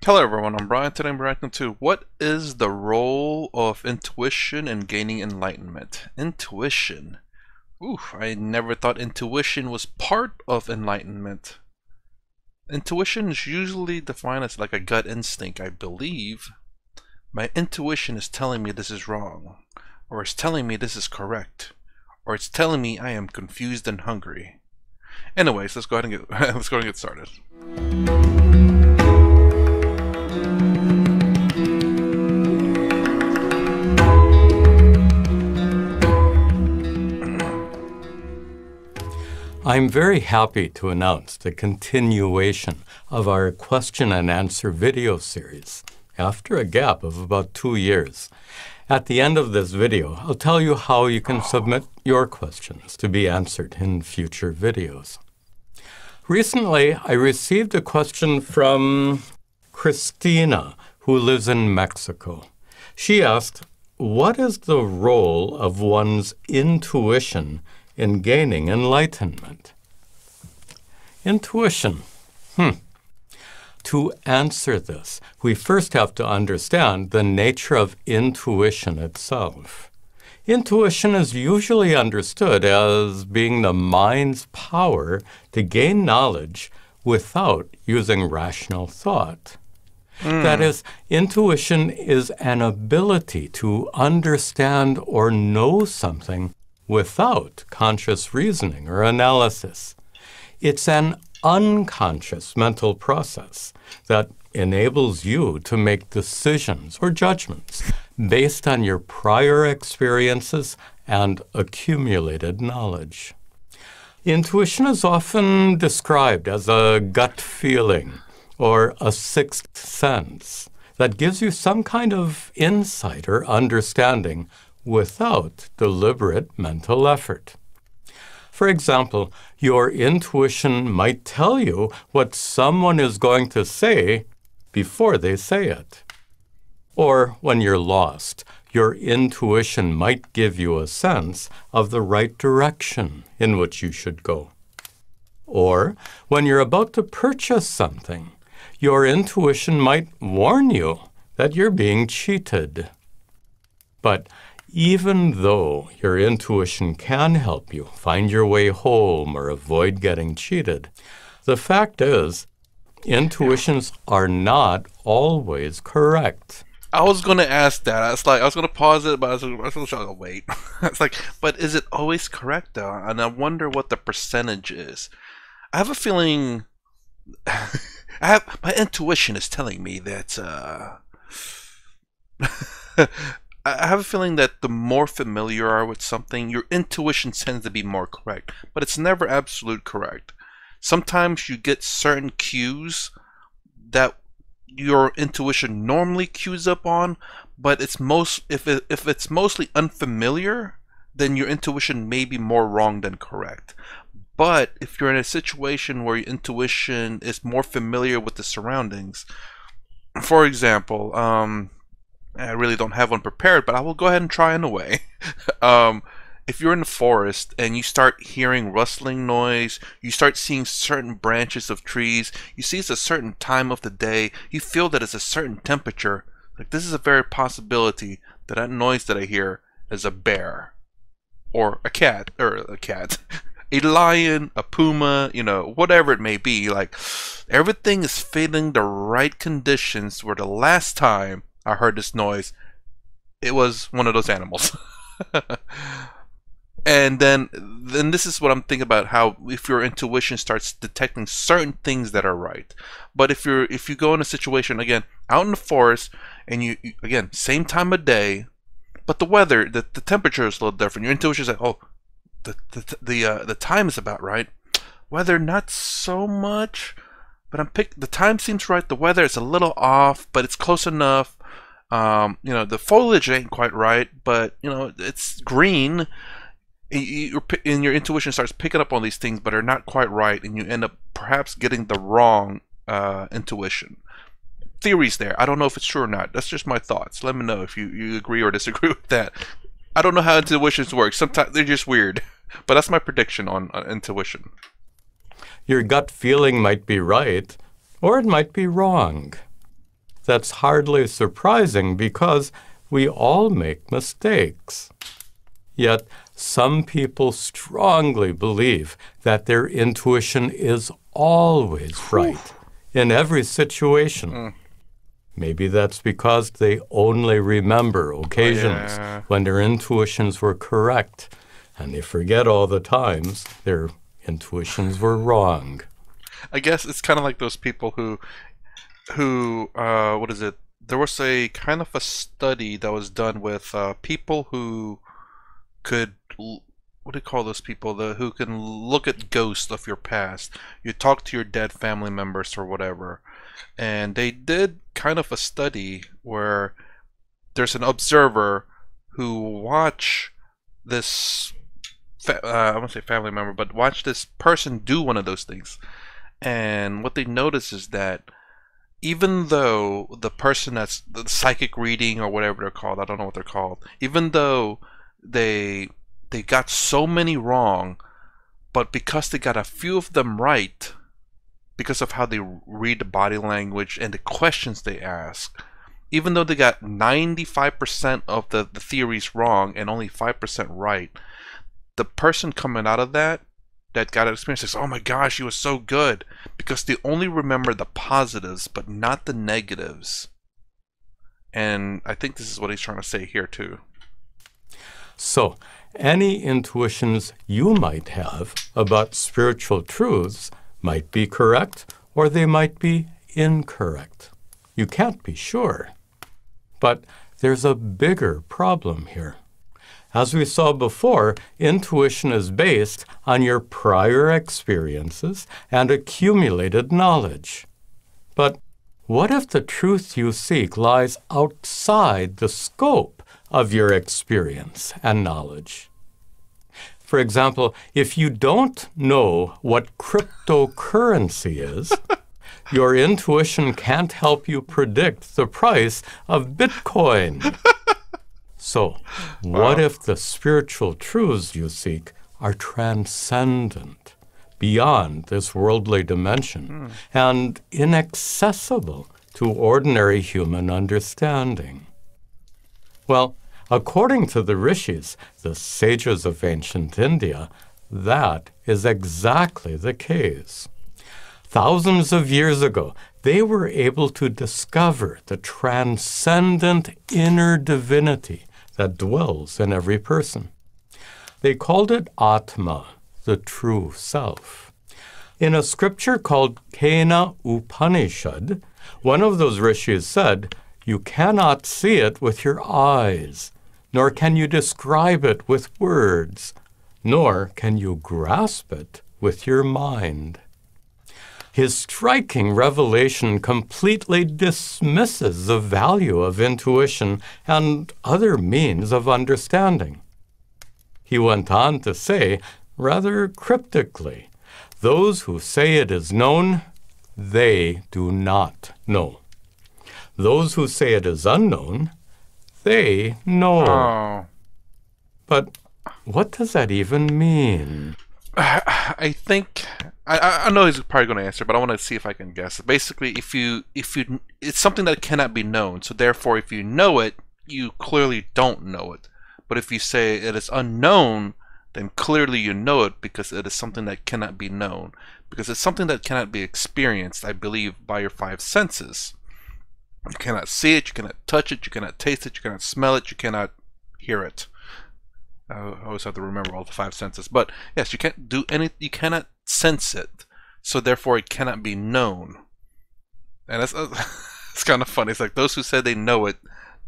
Hello everyone, I'm Brian. Today I'm reacting to what is the role of intuition in gaining enlightenment? Intuition. Ooh, I never thought intuition was part of enlightenment. Intuition is usually defined as like a gut instinct, I believe. My intuition is telling me this is wrong, or it's telling me this is correct, or it's telling me I am confused and hungry. Anyways, let's go ahead and get let's go ahead and get started. I'm very happy to announce the continuation of our question and answer video series after a gap of about 2 years. At the end of this video, I'll tell you how you can submit your questions to be answered in future videos. Recently, I received a question from Christina, who lives in Mexico. She asked, what is the role of one's intuition in gaining enlightenment? Intuition. To answer this, we first have to understand the nature of intuition itself. Intuition is usually understood as being the mind's power to gain knowledge without using rational thought. That is, intuition is an ability to understand or know something without conscious reasoning or analysis. It's an unconscious mental process that enables you to make decisions or judgments based on your prior experiences and accumulated knowledge. Intuition is often described as a gut feeling or a sixth sense that gives you some kind of insight or understanding without deliberate mental effort. For example, your intuition might tell you what someone is going to say before they say it. Or when you're lost, your intuition might give you a sense of the right direction in which you should go. Or when you're about to purchase something, your intuition might warn you that you're being cheated. But even though your intuition can help you find your way home or avoid getting cheated, the fact is, intuitions are not always correct. I was gonna ask that. I was gonna pause it, but I was gonna wait. It's like, but is it always correct though? And I wonder what the percentage is. I have a feeling. My intuition is telling me that. I have a feeling that the more familiar you are with something, your intuition tends to be more correct, but it's never absolute correct. Sometimes you get certain cues that your intuition normally cues up on, but if it's mostly unfamiliar, then your intuition may be more wrong than correct. But if you're in a situation where your intuition is more familiar with the surroundings, for example, I really don't have one prepared, but I will go ahead and try anyway. If you're in the forest and you start hearing rustling noise, you start seeing certain branches of trees, you see it's a certain time of the day, you feel that it's a certain temperature, like this is a very possibility that that noise that I hear is a bear, or a cat, a lion, a puma, whatever it may be. Like, everything is fitting the right conditions where the last time I heard this noise, it was one of those animals. And then this is what I'm thinking about, how if your intuition starts detecting certain things that are right. But if you go in a situation, again, out in the forest, and you again, same time of day, but the weather, the temperature is a little different. Your intuition is like, oh, the time is about right. Weather, not so much, but the time seems right. The weather is a little off, but it's close enough. The foliage ain't quite right, but it's green. And your intuition starts picking up on these things, but are not quite right, and you end up perhaps getting the wrong intuition. Theories there. I don't know if it's true or not. That's just my thoughts. Let me know if you agree or disagree with that. I don't know how intuitions work. Sometimes they're just weird, but that's my prediction on intuition. Your gut feeling might be right, or it might be wrong. That's hardly surprising because we all make mistakes. Yet, some people strongly believe that their intuition is always right in every situation. Maybe that's because they only remember occasions when their intuitions were correct, and they forget all the times their intuitions were wrong. I guess it's kind of like those people who what is it? There was a kind of a study that was done with people who could, what do you call those people? Who can look at ghosts of your past. You talk to your dead family members or whatever, and they did kind of a study where there's an observer who watch this. I won't say family member, but watch this person do one of those things, and what they notice is that even though the person that's the psychic reading or whatever they're called, I don't know what they're called, even though they got so many wrong, but because they got a few of them right, because of how they read the body language and the questions they ask, even though they got 95% of the theories wrong and only 5% right, the person coming out of that got an experience says, oh my gosh, he was so good, because they only remember the positives but not the negatives. And I think this is what he's trying to say here too. So, any intuitions you might have about spiritual truths might be correct or they might be incorrect. You can't be sure. But there's a bigger problem here. As we saw before, intuition is based on your prior experiences and accumulated knowledge. But what if the truth you seek lies outside the scope of your experience and knowledge? For example, if you don't know what cryptocurrency is, your intuition can't help you predict the price of Bitcoin. So, what if the spiritual truths you seek are transcendent, beyond this worldly dimension, and inaccessible to ordinary human understanding? Well, according to the rishis, the sages of ancient India, that is exactly the case. Thousands of years ago, they were able to discover the transcendent inner divinity that dwells in every person. They called it Atma, the true self. In a scripture called Kena Upanishad, one of those rishis said, you cannot see it with your eyes, nor can you describe it with words, nor can you grasp it with your mind. His striking revelation completely dismisses the value of intuition and other means of understanding. He went on to say, rather cryptically, those who say it is known, they do not know. Those who say it is unknown, they know. Oh. But what does that even mean? I think I know he's probably going to answer, but I want to see if I can guess. Basically, if you it's something that cannot be known, so therefore, if you know it, you clearly don't know it. But if you say it is unknown, then clearly you know it because it is something that cannot be known. Because it's something that cannot be experienced, I believe, by your five senses. You cannot see it, you cannot touch it, you cannot taste it, you cannot smell it, you cannot hear it. I always have to remember all the five senses. But yes, you can't do you cannot sense it. So therefore it cannot be known. And that's it's kind of funny. It's like those who say they know it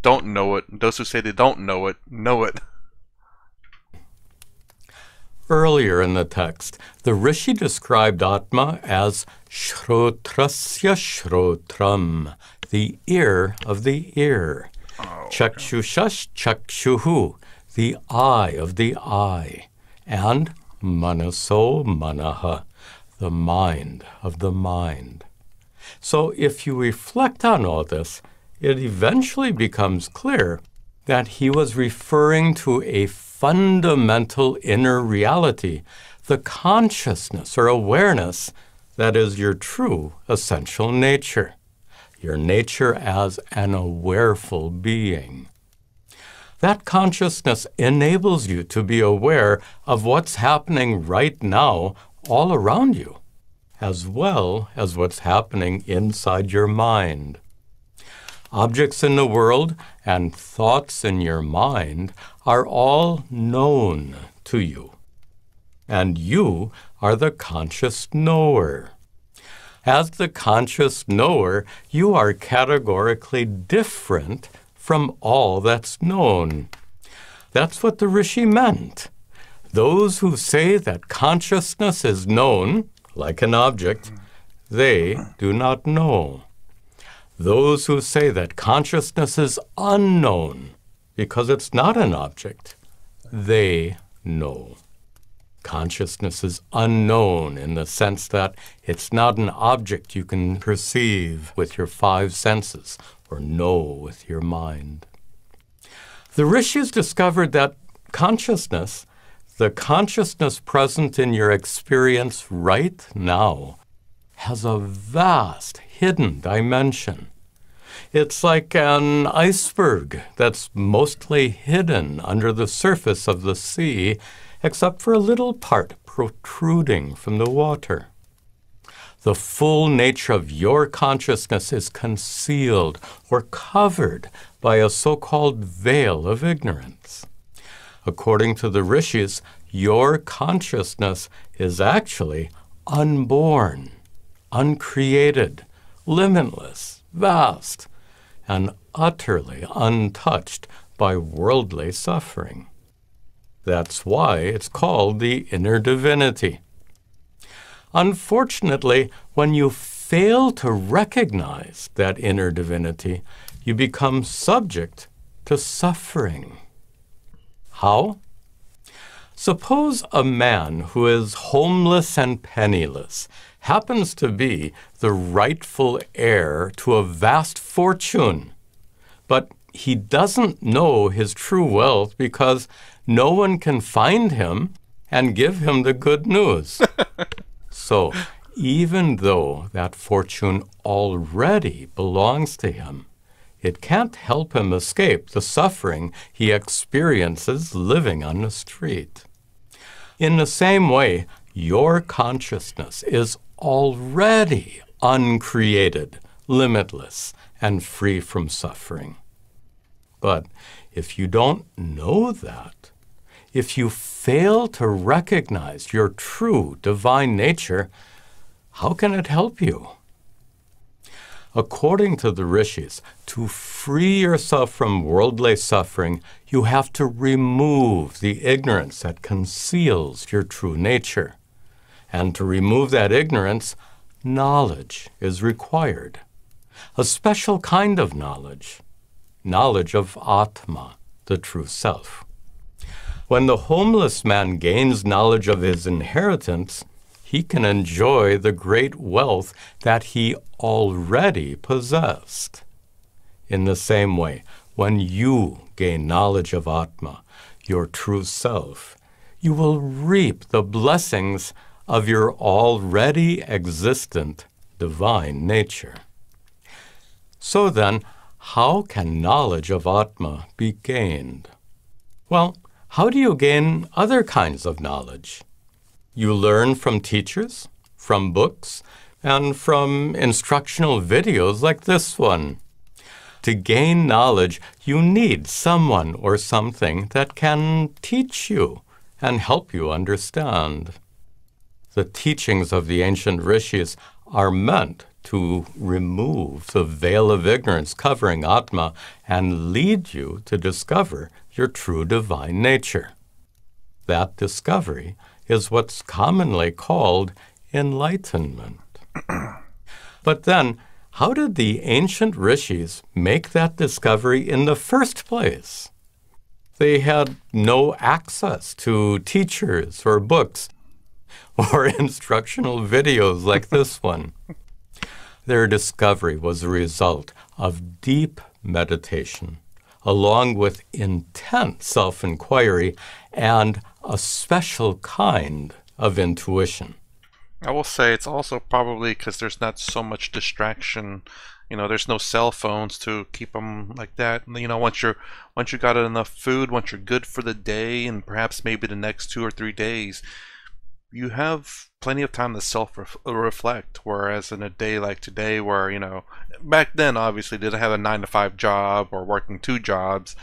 don't know it. Those who say they don't know it know it. Earlier in the text, the Rishi described Atma as Shrotrasya Shrotram, the ear of the ear. Oh, Chakshushash Chakshuhu, the eye of the eye. And Manaso Manaha, the mind of the mind. So if you reflect on all this, it eventually becomes clear that he was referring to a fundamental inner reality, the consciousness or awareness that is your true essential nature. your nature as an awareful being. That consciousness enables you to be aware of what's happening right now all around you, as well as what's happening inside your mind. Objects in the world and thoughts in your mind are all known to you, and you are the conscious knower. As the conscious knower, you are categorically different from all that's known. That's what the Rishi meant. Those who say that consciousness is known, like an object, they do not know. Those who say that consciousness is unknown, because it's not an object, they know. Consciousness is unknown in the sense that it's not an object you can perceive with your five senses or know with your mind. The Rishis discovered that consciousness, the consciousness present in your experience right now, has a vast hidden dimension. It's like an iceberg that's mostly hidden under the surface of the sea, except for a little part protruding from the water. The full nature of your consciousness is concealed or covered by a so-called veil of ignorance. According to the Rishis, your consciousness is actually unborn, uncreated, limitless, vast, and utterly untouched by worldly suffering. That's why it's called the inner divinity. Unfortunately, when you fail to recognize that inner divinity, you become subject to suffering. How? Suppose a man who is homeless and penniless happens to be the rightful heir to a vast fortune, but he doesn't know his true wealth because no one can find him and give him the good news. So, even though that fortune already belongs to him, it can't help him escape the suffering he experiences living on the street. In the same way, your consciousness is already uncreated, limitless, and free from suffering. But if you don't know that, if you fail to recognize your true divine nature, how can it help you? According to the Rishis, to free yourself from worldly suffering, you have to remove the ignorance that conceals your true nature. And to remove that ignorance, knowledge is required. A special kind of knowledge of Atma, the true self. When the homeless man gains knowledge of his inheritance, he can enjoy the great wealth that he already possessed. In the same way, when you gain knowledge of Atma, your true self, you will reap the blessings of your already existent divine nature. So then, how can knowledge of Atma be gained? Well, how do you gain other kinds of knowledge? You learn from teachers, from books, and from instructional videos like this one. To gain knowledge, you need someone or something that can teach you and help you understand. The teachings of the ancient rishis are meant to remove the veil of ignorance covering Atma and lead you to discover your true divine nature. That discovery is what's commonly called enlightenment. But then, how did the ancient rishis make that discovery in the first place? They had no access to teachers or books or instructional videos like this one. Their discovery was a result of deep meditation, along with intense self-inquiry and a special kind of intuition. I will say it's also probably because there's not so much distraction There's no cell phones to keep them like that. Once you got enough food, once you're good for the day, and perhaps maybe the next 2 or 3 days, you have plenty of time to self-reflect. Whereas in a day like today, where back then obviously didn't have a 9 to 5 job or working 2 jobs.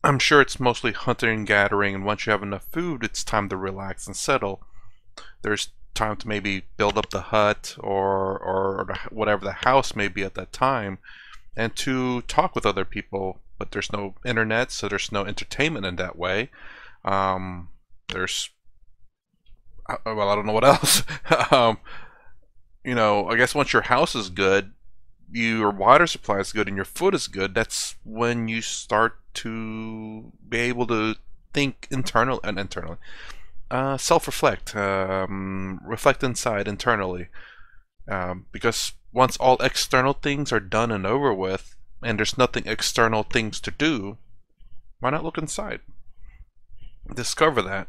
I'm sure it's mostly hunting and gathering, and once you have enough food, it's time to relax and settle. There's time to maybe build up the hut or whatever the house may be at that time, and to talk with other people. But there's no internet, so there's no entertainment in that way. There's well, I don't know what else. I guess once your house is good, your water supply is good, and your food is good, that's when you start to be able to think internally, self-reflect, reflect inside internally. Because once all external things are done and over with, and there's nothing external things to do, why not look inside? Discover that.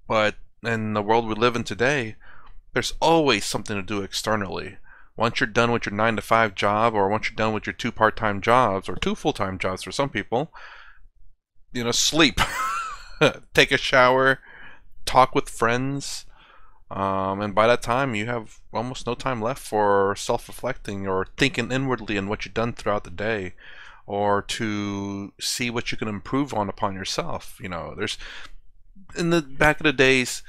But in the world we live in today, there's always something to do externally. Once you're done with your 9 to 5 job, or once you're done with your 2 part-time jobs, or 2 full-time jobs for some people, sleep, take a shower, talk with friends, and by that time you have almost no time left for self-reflecting or thinking inwardly on what you've done throughout the day, or to see what you can improve upon yourself. There's in the back of the days,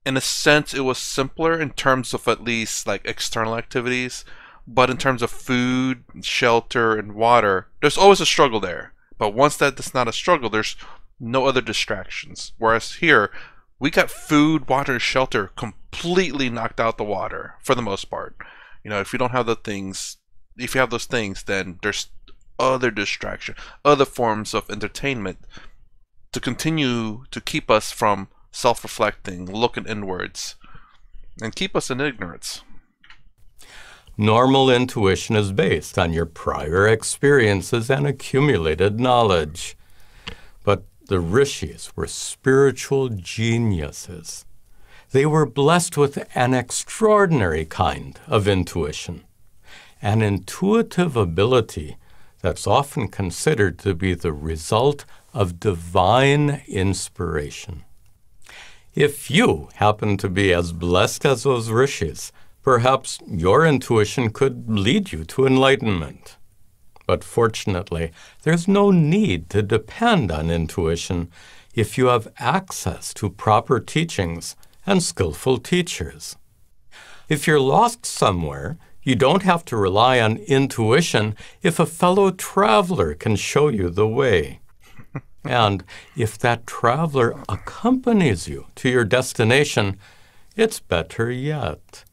in a sense, it was simpler in terms of at least like external activities, but in terms of food, shelter, and water, there's always a struggle there. But once that's not a struggle, there's no other distractions. Whereas here, we got food, water, and shelter completely knocked out the water for the most part. If you don't have if you have those things, then there's other distraction, other forms of entertainment to continue to keep us from self-reflecting, looking inwards, and keep us in ignorance. Normal intuition is based on your prior experiences and accumulated knowledge. But the rishis were spiritual geniuses. They were blessed with an extraordinary kind of intuition, an intuitive ability that's often considered to be the result of divine inspiration. If you happen to be as blessed as those rishis, perhaps your intuition could lead you to enlightenment. But fortunately, there's no need to depend on intuition if you have access to proper teachings and skillful teachers. If you're lost somewhere, you don't have to rely on intuition if a fellow traveler can show you the way. And if that traveler accompanies you to your destination, it's better yet.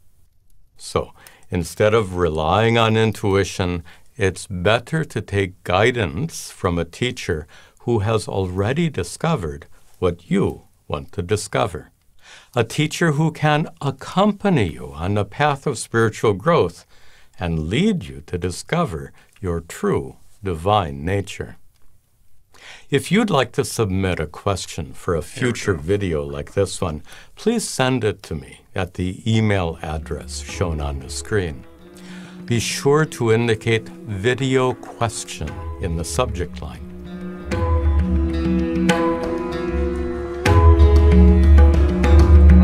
So, instead of relying on intuition, it's better to take guidance from a teacher who has already discovered what you want to discover. A teacher who can accompany you on the path of spiritual growth and lead you to discover your true divine nature. If you'd like to submit a question for a future video like this one, please send it to me at the email address shown on the screen. Be sure to indicate video question in the subject line.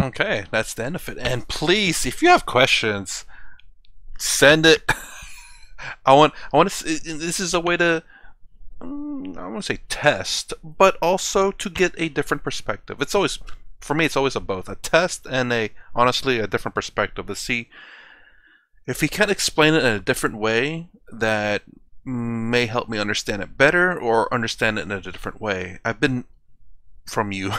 Okay, that's the end of it. And please, if you have questions, send it. I want to. This is a way to, I want to say test, but also to get a different perspective. It's always, for me, it's always a test and honestly, a different perspective to see if he can explain it in a different way that may help me understand it better, or understand it in a different way. I've been from you.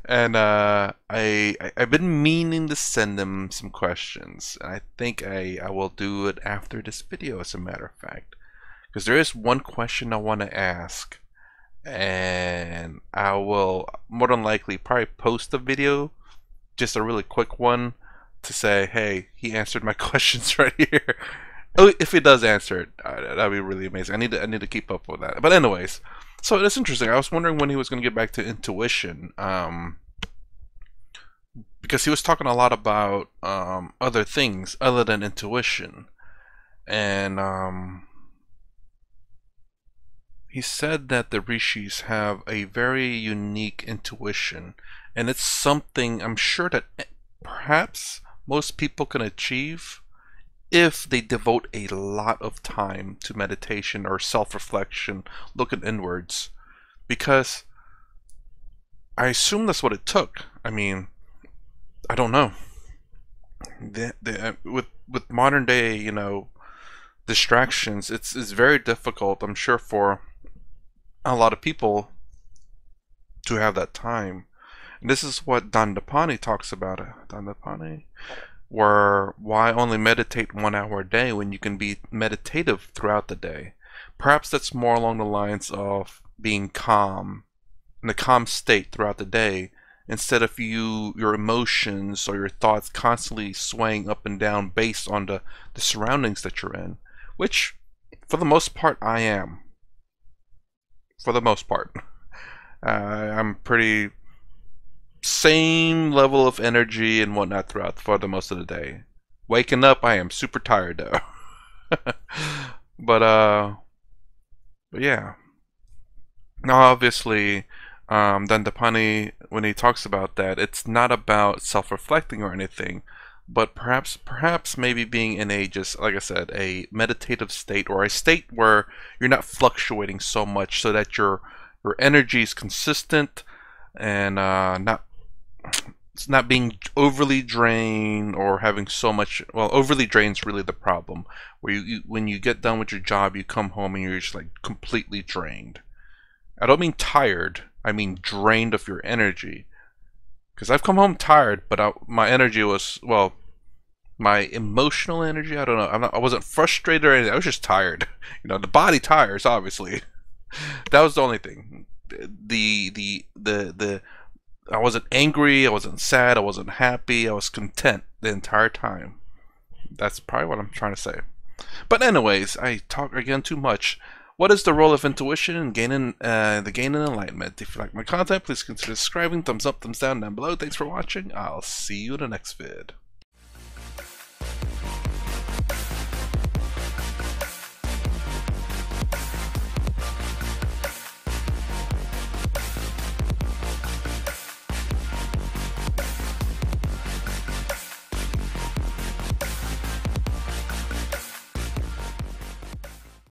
And I've been meaning to send them some questions, and I think I will do it after this video, as a matter of fact, because there is one question I want to ask, and I will more than likely probably post a video, just a really quick one, to say, hey, he answered my questions right here. Oh, if he does answer it, that'd be really amazing. I need to keep up with that. But anyways. So that's interesting. I was wondering when he was going to get back to intuition, because he was talking a lot about other things other than intuition. And he said that the rishis have a very unique intuition, and it's something I'm sure that perhaps most people can achieve if they devote a lot of time to meditation or self-reflection, looking inwards. Because I assume that's what it took. I mean, I don't know. With modern day, distractions, it's very difficult, I'm sure, for a lot of people to have that time. And this is what Dandapani talks about. Dandapani, where why only meditate 1 hour a day when you can be meditative throughout the day? Perhaps that's more along the lines of being calm, in a calm state throughout the day, instead of your emotions or your thoughts constantly swaying up and down based on the surroundings that you're in, which for the most part I am. For the most part. I'm pretty same level of energy and whatnot throughout for the most of the day. Waking up, I am super tired though. but but yeah. Now, obviously, Dandapani, when he talks about that, it's not about self-reflecting or anything, but perhaps maybe being in a, just like I said, a meditative state, or a state where you're not fluctuating so much, so that your energy is consistent, and not it's not being overly drained or having so much. Well, overly drained is really the problem, where you when you get done with your job, you come home and you're just like completely drained. I don't mean tired, I mean drained of your energy. Because I've come home tired, but my energy was, well, my emotional energy, I don't know. I wasn't frustrated or anything. I was just tired. The body tires, obviously. That was the only thing. The I wasn't angry, I wasn't sad, I wasn't happy, I was content the entire time. That's probably what I'm trying to say. But anyways, I talk again too much. What is the role of intuition in gaining the gain in enlightenment? If you like my content, please consider subscribing. Thumbs up, thumbs down below. Thanks for watching. I'll see you in the next vid.